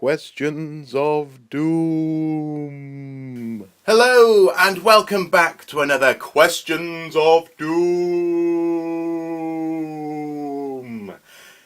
Questions of Doom. Hello, and welcome back to another Questions of Doom.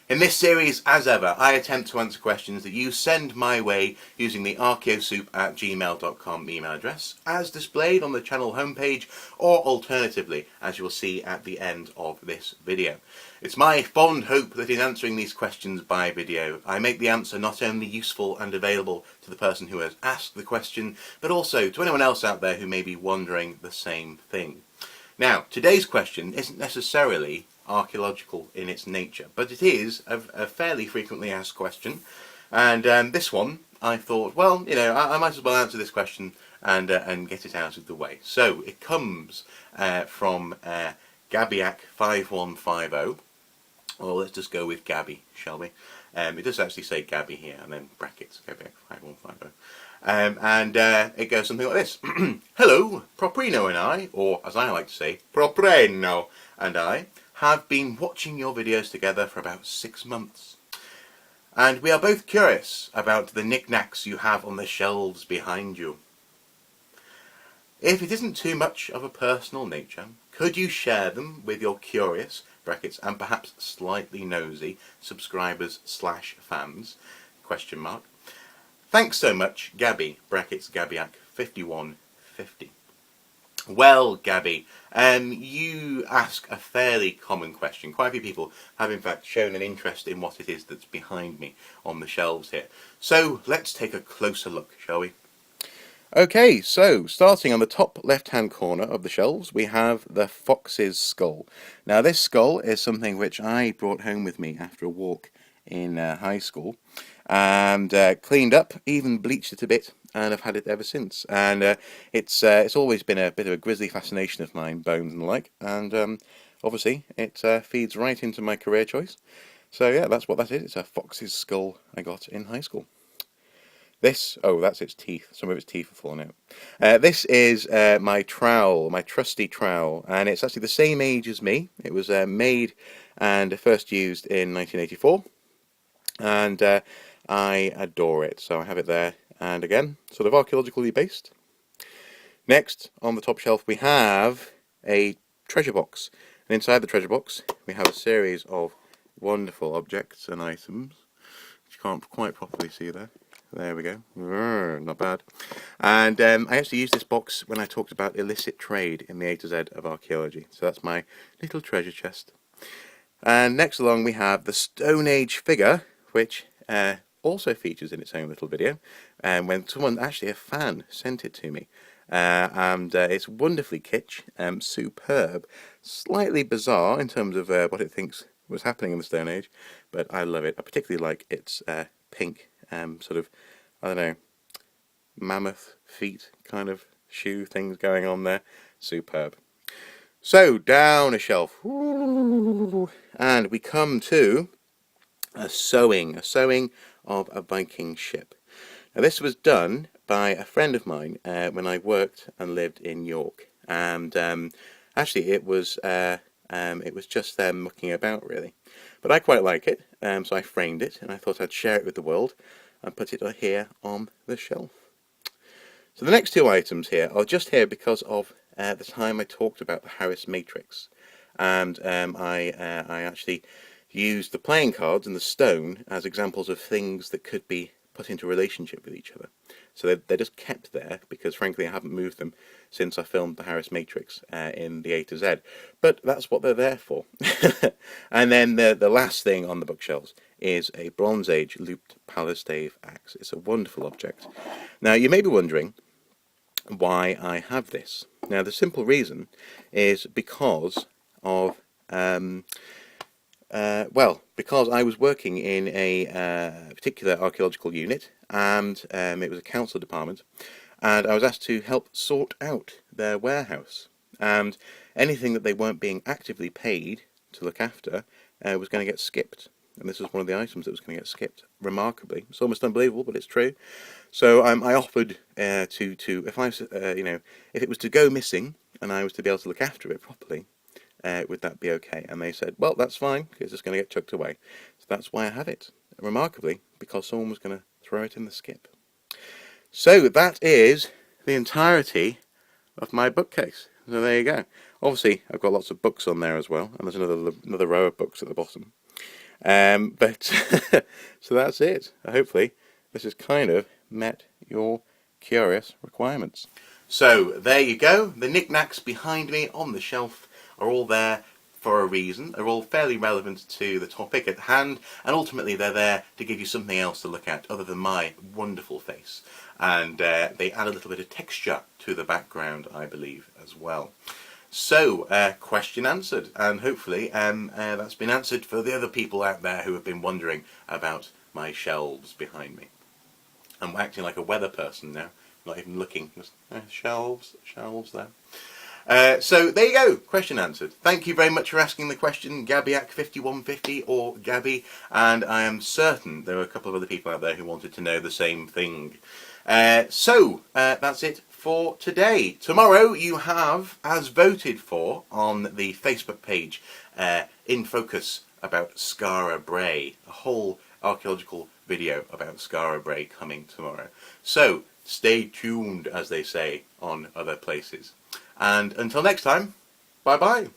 In this series, as ever, I attempt to answer questions that you send my way using the archaeosoup@gmail.com email address, as displayed on the channel homepage, or alternatively, as you will see at the end of this video. It's my fond hope that in answering these questions by video, I make the answer not only useful and available to the person who has asked the question, but also to anyone else out there who may be wondering the same thing. Now, today's question isn't necessarily archaeological in its nature, but it is a fairly frequently asked question, and this one I thought, well, you know, I might as well answer this question and get it out of the way. So it comes from Gabiac5150, or let's just go with Gabby, shall we? It does actually say Gabby here, and then brackets, Gabiac5150. And it goes something like this. Hello, Proprino and I, or as I like to say, Propreno and I, have been watching your videos together for about 6 months. And we are both curious about the knickknacks you have on the shelves behind you. If it isn't too much of a personal nature, could you share them with your curious, brackets, and perhaps slightly nosy subscribers/fans, question mark. Thanks so much, Gabby, brackets, Gabiac5150. Well, Gabby, you ask a fairly common question. Quite a few people have in fact shown an interest in what it is that's behind me on the shelves here. So let's take a closer look, shall we? Okay, so starting on the top left-hand corner of the shelves, we have the fox's skull. Now this skull is something which I brought home with me after a walk in high school, and cleaned up, even bleached it a bit, and I've had it ever since. And it's always been a bit of a grisly fascination of mine, bones and the like, and obviously it feeds right into my career choice. So yeah, that's what that is. It's a fox's skull I got in high school. This, oh, that's its teeth. Some of its teeth are falling out. This is my trowel, my trusty trowel, and it's actually the same age as me. It was made and first used in 1984, and I adore it. So I have it there, and again, sort of archaeologically based. Next, on the top shelf, we have a treasure box, and inside the treasure box, we have a series of wonderful objects and items, which you can't quite properly see there. There we go. Not bad. And I actually used this box when I talked about illicit trade in the A to Z of archaeology. So that's my little treasure chest. And next along we have the Stone Age figure, which also features in its own little video. And when someone, actually a fan, sent it to me. And it's wonderfully kitsch, superb, slightly bizarre in terms of what it thinks was happening in the Stone Age. But I love it. I particularly like its pink sort of, I don't know, mammoth feet kind of shoe things going on there. Superb. So, down a shelf. And we come to a sewing of a Viking ship. Now this was done by a friend of mine when I worked and lived in York. And actually it was just them mucking about really. But I quite like it, so I framed it, and I thought I'd share it with the world, and put it here on the shelf. So the next two items here are just here because of the time I talked about the Harris Matrix, and I actually used the playing cards and the stone as examples of things that could be put into relationship with each other. So they're just kept there because frankly I haven't moved them since I filmed the Harris Matrix in the A to Z. But that's what they're there for. And then the last thing on the bookshelves is a Bronze Age looped palistave axe. It's a wonderful object. Now you may be wondering why I have this. Now the simple reason is because of because I was working in a particular archaeological unit, and it was a council department, and I was asked to help sort out their warehouse, and anything that they weren't being actively paid to look after was going to get skipped, and this was one of the items that was going to get skipped, remarkably. It's almost unbelievable, but it's true. So I offered to if I if it was to go missing and I was to be able to look after it properly, would that be okay? And they said, well, that's fine, because it's going to get chucked away. So that's why I have it. Remarkably, because someone was going to throw it in the skip. So that is the entirety of my bookcase. So there you go. Obviously, I've got lots of books on there as well, and there's another row of books at the bottom. But so that's it. Hopefully, this has kind of met your curious requirements. So there you go. The knickknacks behind me on the shelf are all there for a reason. They're all fairly relevant to the topic at hand, and ultimately they're there to give you something else to look at other than my wonderful face. And they add a little bit of texture to the background, I believe, as well. So, question answered, and hopefully that's been answered for the other people out there who have been wondering about my shelves behind me. I'm acting like a weather person now, not even looking, just shelves there. So there you go, question answered. Thank you very much for asking the question, Gabiac5150 or Gabby, and I am certain there were a couple of other people out there who wanted to know the same thing. So that's it for today. Tomorrow you have, as voted for on the Facebook page, In Focus about Skara Brae, a whole archaeological video about Skara Brae coming tomorrow. So stay tuned, as they say on other places. And until next time, bye bye.